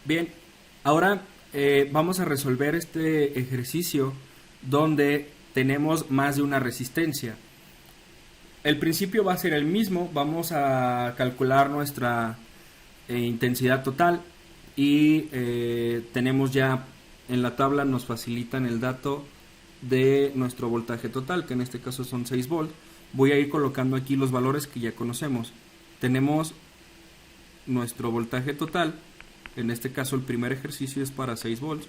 Bien, ahora vamos a resolver este ejercicio donde tenemos más de una resistencia. El principio va a ser el mismo, vamos a calcular nuestra intensidad total y tenemos ya en la tabla, nos facilitan el dato de nuestro voltaje total, que en este caso son 6 volts. Voy a ir colocando aquí los valores que ya conocemos. Tenemos nuestro voltaje total, en este caso el primer ejercicio es para 6 volts,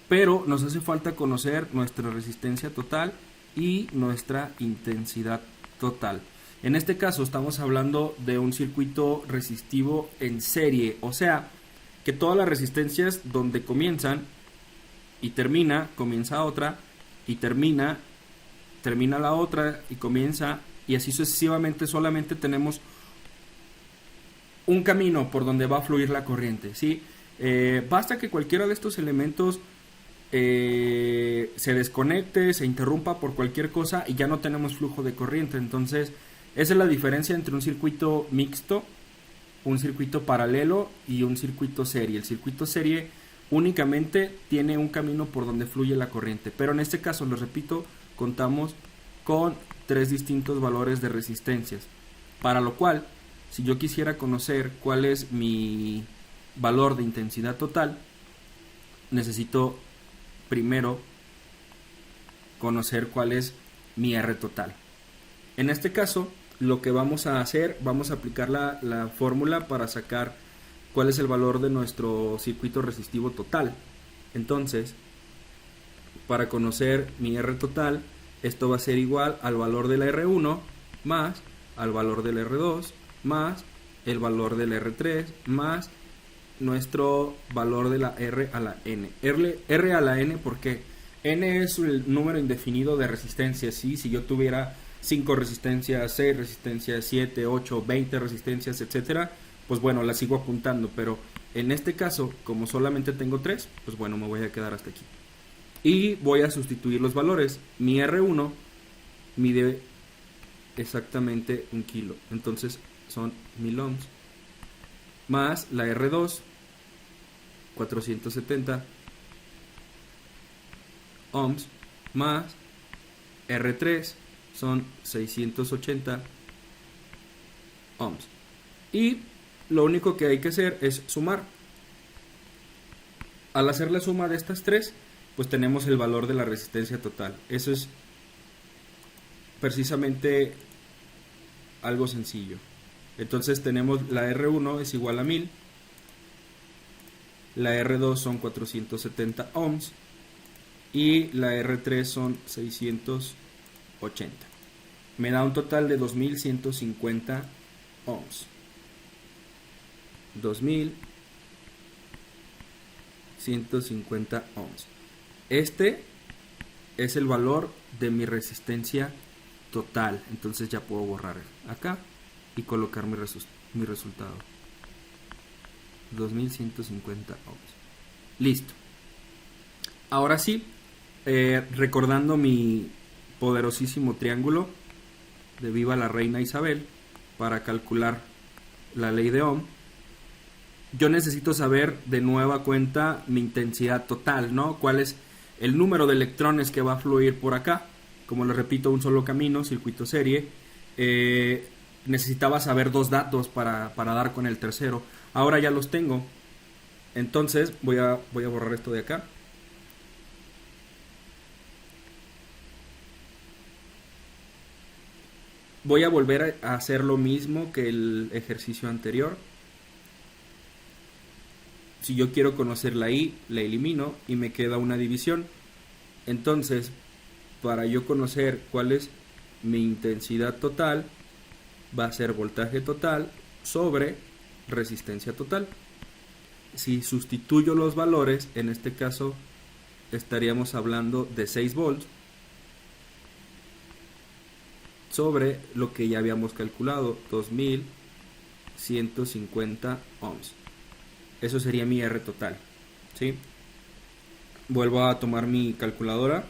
pero nos hace falta conocer nuestra resistencia total y nuestra intensidad total. En este caso estamos hablando de un circuito resistivo en serie, o sea, que todas las resistencias donde comienzan y termina, comienza otra y termina la otra y comienza, y así sucesivamente. Solamente tenemos un camino por donde va a fluir la corriente, ¿sí? Basta que cualquiera de estos elementos se desconecte, se interrumpa por cualquier cosa y ya no tenemos flujo de corriente. Entonces, esa es la diferencia entre un circuito mixto, un circuito paralelo y un circuito serie. El circuito serie únicamente tiene un camino por donde fluye la corriente, pero en este caso, lo repito, contamos con tres distintos valores de resistencias, para lo cual, si yo quisiera conocer cuál es mi valor de intensidad total, necesito primero conocer cuál es mi R total. En este caso, lo que vamos a hacer, vamos a aplicar la fórmula para sacar cuál es el valor de nuestro circuito resistivo total. Entonces, para conocer mi R total, esto va a ser igual al valor de la R1 más al valor del R2 más el valor del R3 más nuestro valor de la R a la N. R a la N, ¿por qué? N es el número indefinido de resistencias, ¿sí? Si yo tuviera 5 resistencias, 6 resistencias, 7, 8, 20 resistencias, etcétera, pues bueno, las sigo apuntando, pero en este caso, como solamente tengo 3, pues bueno, me voy a quedar hasta aquí. Y voy a sustituir los valores. Mi R1 mide exactamente 1 kilo, entonces son 1000 ohms, más la R2, 470 ohms, más R3 son 680 ohms. Y lo único que hay que hacer es sumar. Al hacer la suma de estas tres, pues tenemos el valor de la resistencia total. Eso es precisamente algo sencillo. Entonces tenemos la R1 es igual a 1000, la R2 son 470 ohms y la R3 son 680. Me da un total de 2150 ohms. 2150 ohms. Este es el valor de mi resistencia total. Entonces ya puedo borrar acá y colocar mi resultado. 2150 ohms. Listo. Ahora sí, recordando mi poderosísimo triángulo de Viva la Reina Isabel para calcular la ley de Ohm, yo necesito saber de nueva cuenta mi intensidad total, ¿no? ¿Cuál es el número de electrones que va a fluir por acá? Como les repito, un solo camino, circuito serie. Necesitaba saber dos datos para dar con el tercero. Ahora ya los tengo. Entonces voy a borrar esto de acá. Voy a volver a hacer lo mismo que el ejercicio anterior. Si yo quiero conocer la I, la elimino y me queda una división. Entonces, para yo conocer cuál es mi intensidad total, va a ser voltaje total sobre resistencia total. Si sustituyo los valores, en este caso estaríamos hablando de 6 volts sobre lo que ya habíamos calculado, 2150 ohms. Eso sería mi R total, ¿sí? Vuelvo a tomar mi calculadora.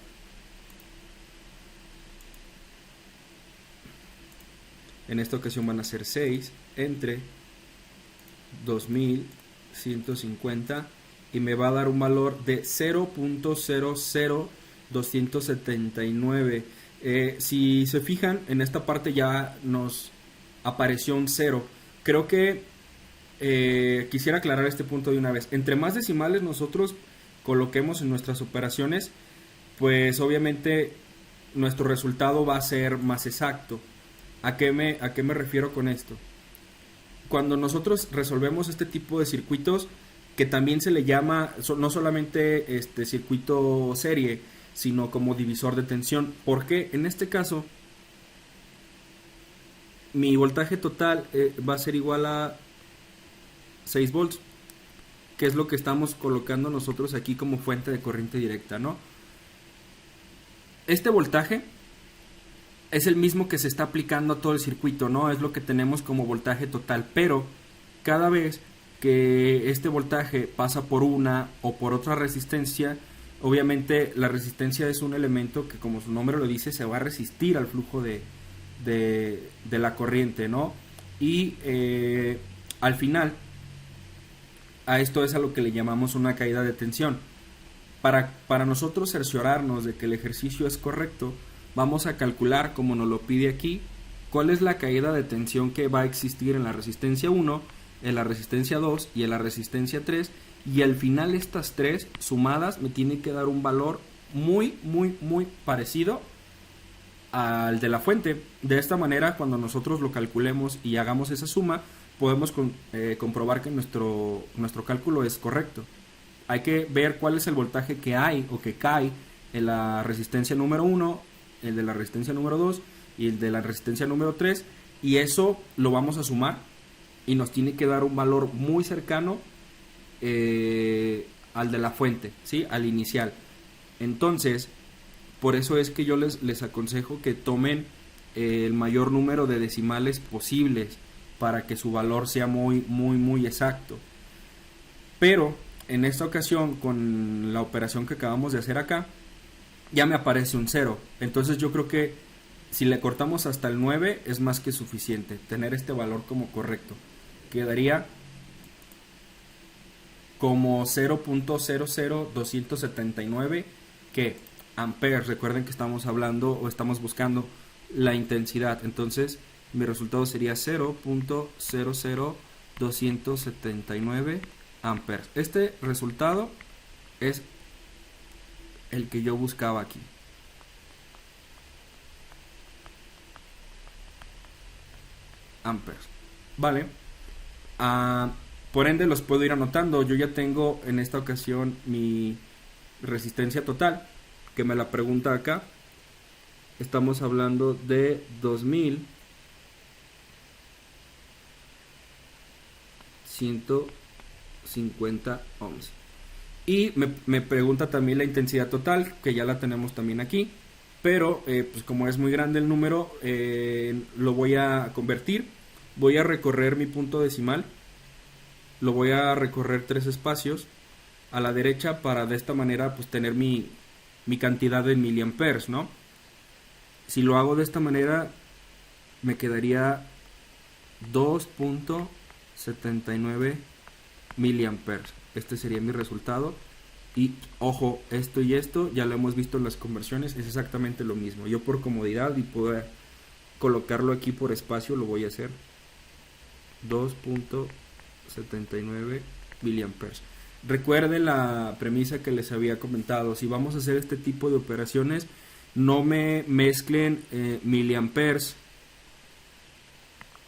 En esta ocasión van a ser 6 entre 2150 150 y me va a dar un valor de 0.00279. Si se fijan, en esta parte ya nos apareció un 0. Creo que quisiera aclarar este punto de una vez. Entre más decimales nosotros coloquemos en nuestras operaciones, pues obviamente nuestro resultado va a ser más exacto. ¿A qué me refiero con esto? Cuando nosotros resolvemos este tipo de circuitos, que también se le llama no solamente circuito serie, sino como divisor de tensión, porque en este caso mi voltaje total va a ser igual a 6 volts, que es lo que estamos colocando nosotros aquí como fuente de corriente directa, ¿no? Este voltaje es el mismo que se está aplicando a todo el circuito, ¿no? Es lo que tenemos como voltaje total, pero cada vez que este voltaje pasa por una o por otra resistencia, obviamente la resistencia es un elemento que, como su nombre lo dice, se va a resistir al flujo de la corriente, ¿no? Y al final, a esto es a lo que le llamamos una caída de tensión. Para nosotros cerciorarnos de que el ejercicio es correcto, vamos a calcular, como nos lo pide aquí, cuál es la caída de tensión que va a existir en la resistencia 1, en la resistencia 2 y en la resistencia 3, y al final estas tres sumadas me tienen que dar un valor muy parecido al de la fuente. De esta manera, cuando nosotros lo calculemos y hagamos esa suma, podemos comprobar que nuestro cálculo es correcto. Hay que ver cuál es el voltaje que hay o que cae en la resistencia número 1, el de la resistencia número 2 y el de la resistencia número 3, y eso lo vamos a sumar y nos tiene que dar un valor muy cercano al de la fuente, ¿sí? Al inicial. Entonces, por eso es que yo les aconsejo que tomen el mayor número de decimales posibles para que su valor sea muy exacto. Pero en esta ocasión, con la operación que acabamos de hacer acá, ya me aparece un 0. Entonces yo creo que si le cortamos hasta el 9 es más que suficiente tener este valor como correcto. Quedaría como 0.00279 que amperes. Recuerden que estamos hablando o estamos buscando la intensidad. Entonces mi resultado sería 0.00279 amperes. Este resultado es el que yo buscaba aquí. Amperes. Vale. Por ende los puedo ir anotando. Yo ya tengo en esta ocasión mi resistencia total, que me la pregunta acá. Estamos hablando de 2150 ohms. Y me pregunta también la intensidad total, que ya la tenemos también aquí. Pero pues como es muy grande el número, lo voy a convertir. Voy a recorrer mi punto decimal. Lo voy a recorrer 3 espacios a la derecha para de esta manera pues tener mi cantidad de miliamperes, ¿no? Si lo hago de esta manera me quedaría 2.79 miliamperes. Este sería mi resultado. Y ojo, esto y esto ya lo hemos visto en las conversiones, es exactamente lo mismo. Yo por comodidad y poder colocarlo aquí por espacio lo voy a hacer 2.79 miliamperes. Recuerden la premisa que les había comentado. Si vamos a hacer este tipo de operaciones, no me mezclen miliamperes.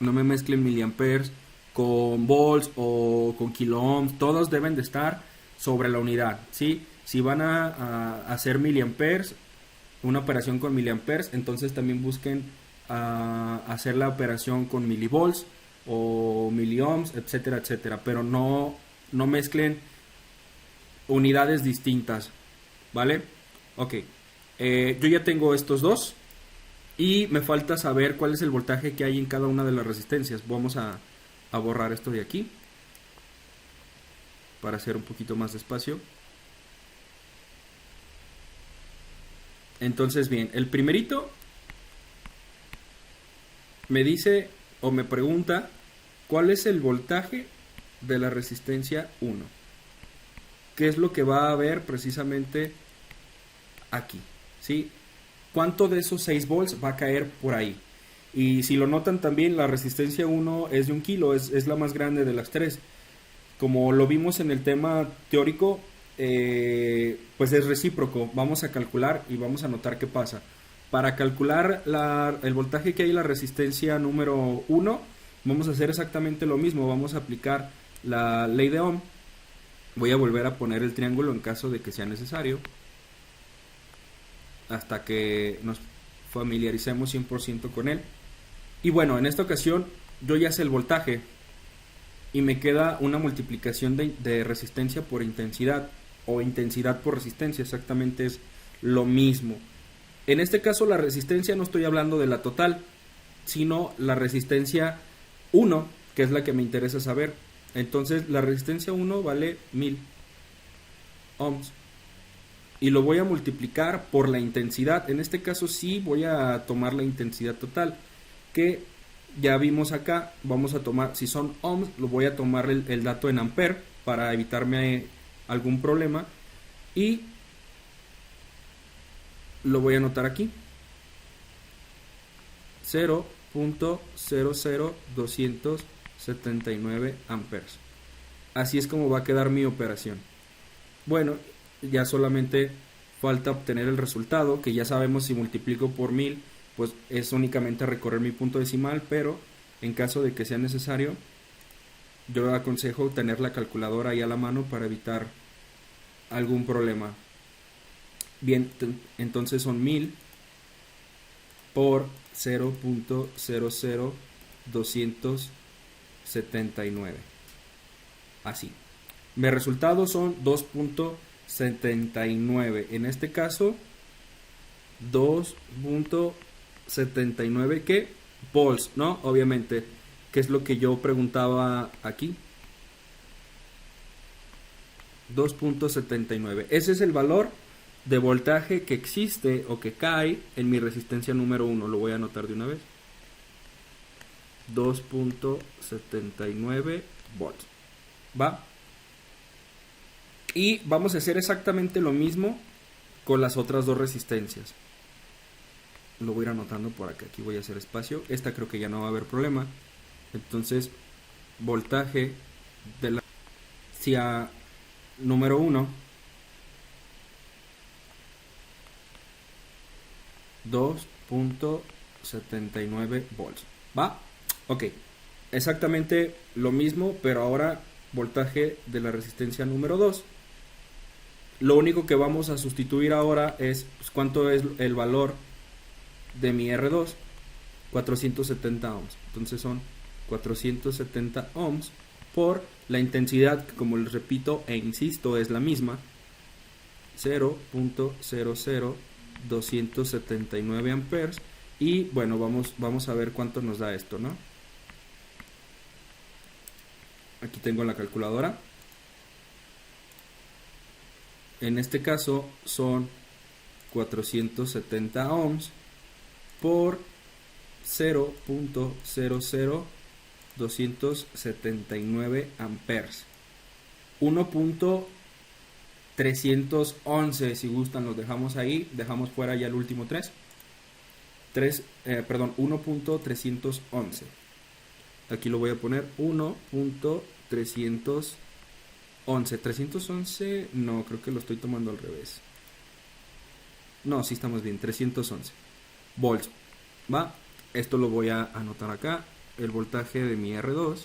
No me mezclen miliamperes con volts o con kilo ohms. Todos deben de estar sobre la unidad, ¿sí? Si van a hacer miliamperes, una operación con miliamperes, entonces también busquen hacer la operación con milivolts o miliohms, etcétera, etcétera. Pero no mezclen unidades distintas, ¿vale? Ok, yo ya tengo estos dos y me falta saber cuál es el voltaje que hay en cada una de las resistencias. Vamos a borrar esto de aquí para hacer un poquito más de espacio. Entonces bien, el primerito me dice o me pregunta cuál es el voltaje de la resistencia 1. ¿Qué es lo que va a haber precisamente aquí? ¿Sí? ¿Cuánto de esos 6 volts va a caer por ahí? Y si lo notan también, la resistencia 1 es de 1 kilo, es la más grande de las 3. Como lo vimos en el tema teórico, pues es recíproco. Vamos a calcular y vamos a notar qué pasa. Para calcular el voltaje que hay en la resistencia número 1, vamos a hacer exactamente lo mismo. Vamos a aplicar la ley de Ohm. Voy a volver a poner el triángulo en caso de que sea necesario, hasta que nos familiaricemos 100% con él. Y bueno, en esta ocasión yo ya sé el voltaje y me queda una multiplicación de resistencia por intensidad, o intensidad por resistencia, exactamente es lo mismo. En este caso la resistencia no estoy hablando de la total, sino la resistencia 1, que es la que me interesa saber. Entonces la resistencia 1 vale 1000 ohms y lo voy a multiplicar por la intensidad. En este caso sí voy a tomar la intensidad total, que ya vimos acá. Vamos a tomar, si son ohms, lo voy a tomar el dato en ampere para evitarme algún problema, y lo voy a anotar aquí: 0.00279 amperes. Así es como va a quedar mi operación. Bueno, ya solamente falta obtener el resultado, que ya sabemos, si multiplico por 1000, pues es únicamente recorrer mi punto decimal, pero en caso de que sea necesario, yo aconsejo tener la calculadora ahí a la mano para evitar algún problema. Bien, entonces son 1000 por 0.00279. Así. Mis resultados son 2.79. En este caso, 2.79 ¿qué? Volts, ¿no? Obviamente, que es lo que yo preguntaba aquí. 2.79. Ese es el valor de voltaje que existe o que cae en mi resistencia número 1. Lo voy a anotar de una vez. 2.79 volts. ¿Va? Y vamos a hacer exactamente lo mismo con las otras dos resistencias. Lo voy a ir anotando por acá. Aquí voy a hacer espacio. Esta creo que ya no va a haber problema. Entonces, voltaje de la resistencia número 1, 2.79 volts. ¿Va? Ok. Exactamente lo mismo, pero ahora voltaje de la resistencia número 2. Lo único que vamos a sustituir ahora es, pues, cuánto es el valor de mi R2. 470 ohms. Entonces son 470 ohms por la intensidad, que, como les repito e insisto, es la misma: 0.00279 amperes. Y bueno, vamos a ver cuánto nos da esto, ¿no? Aquí tengo la calculadora. En este caso son 470 ohms por 0.00279 amperes. 1.311, si gustan los dejamos ahí, dejamos fuera ya el último 1.311. Aquí lo voy a poner 1.311. 311, no, creo que lo estoy tomando al revés. No, sí estamos bien, 311 volts. ¿Va? Esto lo voy a anotar acá. El voltaje de mi R2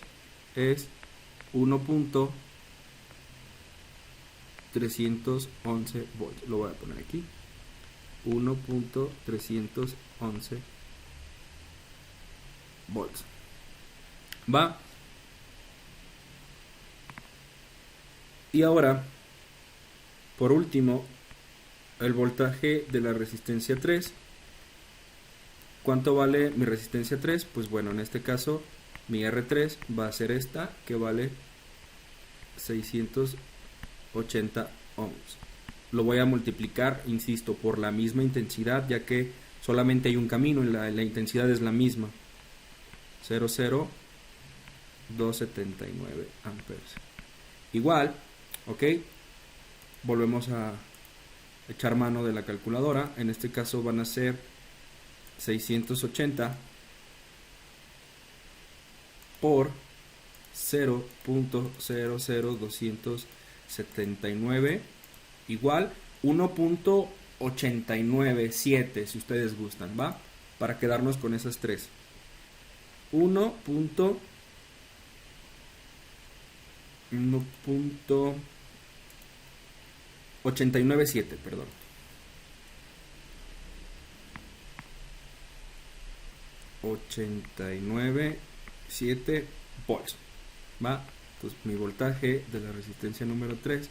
es 1.311 volts. Lo voy a poner aquí. 1.311 volts. ¿Va? Y ahora, por último, el voltaje de la resistencia 3. ¿Cuánto vale mi resistencia 3? Pues bueno, en este caso mi R3 va a ser esta, que vale 680 ohms. Lo voy a multiplicar, insisto, por la misma intensidad, ya que solamente hay un camino y la intensidad es la misma. 279 amperes. Igual, ok, volvemos a echar mano de la calculadora. En este caso van a ser 680 por 0.00279 igual 1.897 si ustedes gustan, ¿va? Para quedarnos con esas tres. 1.897, perdón. 897 volts, ¿va? Entonces mi voltaje de la resistencia número 3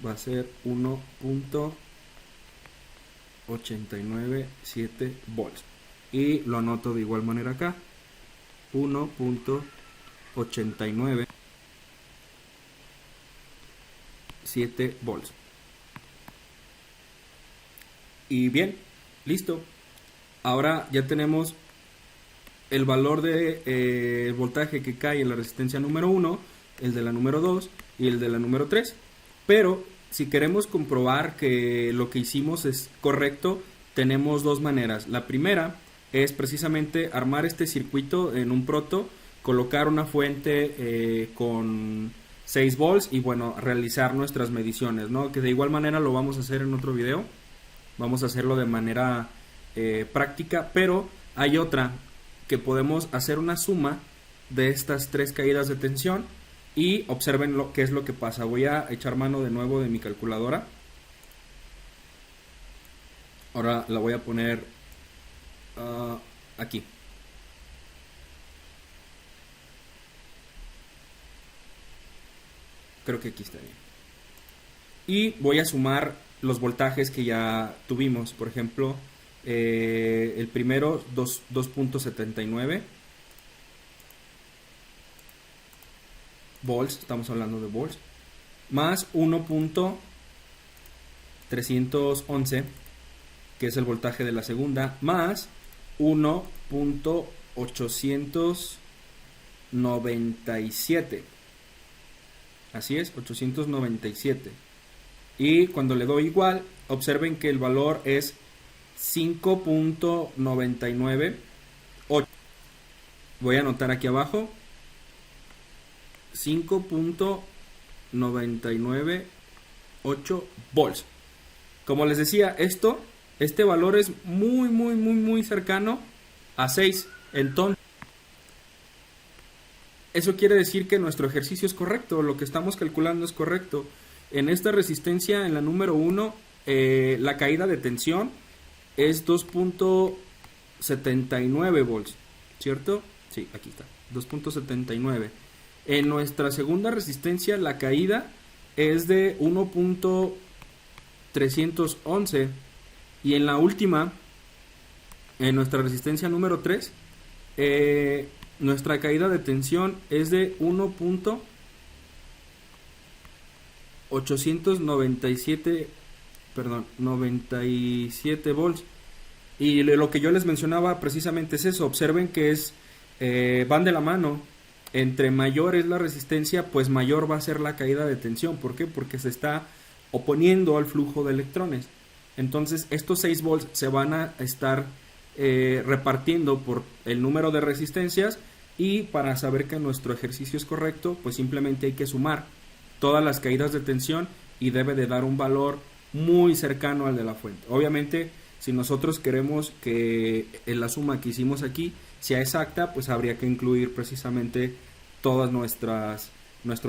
va a ser 1.897 volts. Y lo anoto de igual manera acá. 1.897 volts. Y bien, listo. Ahora ya tenemos el valor de voltaje que cae en la resistencia número 1, el de la número 2 y el de la número 3. Pero si queremos comprobar que lo que hicimos es correcto, tenemos dos maneras. La primera es precisamente armar este circuito en un proto, colocar una fuente con 6 volts y bueno, realizar nuestras mediciones, ¿no? Que de igual manera lo vamos a hacer en otro video. Vamos a hacerlo de manera práctica, pero hay otra que podemos hacer una suma de estas tres caídas de tensión y observen qué es lo que pasa. Voy a echar mano de nuevo de mi calculadora. Ahora la voy a poner aquí. Creo que aquí está bien. Y voy a sumar los voltajes que ya tuvimos. Por ejemplo, el primero 2.79 volts, estamos hablando de volts, más 1.311, que es el voltaje de la segunda, más 1.897. Así es, 897. Y cuando le doy igual, observen que el valor es 5.998. Voy a anotar aquí abajo 5.998 volts. Como les decía, este valor es muy cercano a 6. Entonces, eso quiere decir que nuestro ejercicio es correcto, lo que estamos calculando es correcto. En esta resistencia, en la número 1, la caída de tensión es 2.79 volts, ¿cierto? Sí, aquí está, 2.79. En nuestra segunda resistencia, la caída es de 1.311. Y en la última, en nuestra resistencia número 3, nuestra caída de tensión es de 1.897, perdón, 97 volts. Y lo que yo les mencionaba precisamente es eso. Observen que van de la mano. Entre mayor es la resistencia, pues mayor va a ser la caída de tensión. ¿Por qué? Porque se está oponiendo al flujo de electrones. Entonces estos 6 volts se van a estar repartiendo por el número de resistencias. Y para saber que nuestro ejercicio es correcto, pues simplemente hay que sumar todas las caídas de tensión y debe de dar un valor muy cercano al de la fuente. Obviamente, si nosotros queremos que la suma que hicimos aquí sea exacta, pues habría que incluir precisamente todas nuestros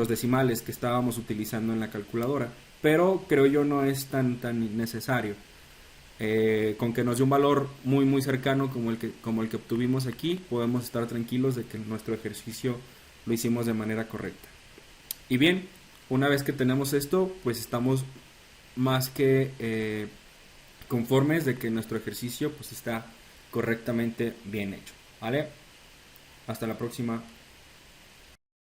decimales que estábamos utilizando en la calculadora. Pero creo yo no es tan necesario. Con que nos dé un valor muy cercano como el que obtuvimos aquí, podemos estar tranquilos de que nuestro ejercicio lo hicimos de manera correcta. Y bien, una vez que tenemos esto, pues estamos más que conformes de que nuestro ejercicio pues está correctamente bien hecho, ¿vale? Hasta la próxima.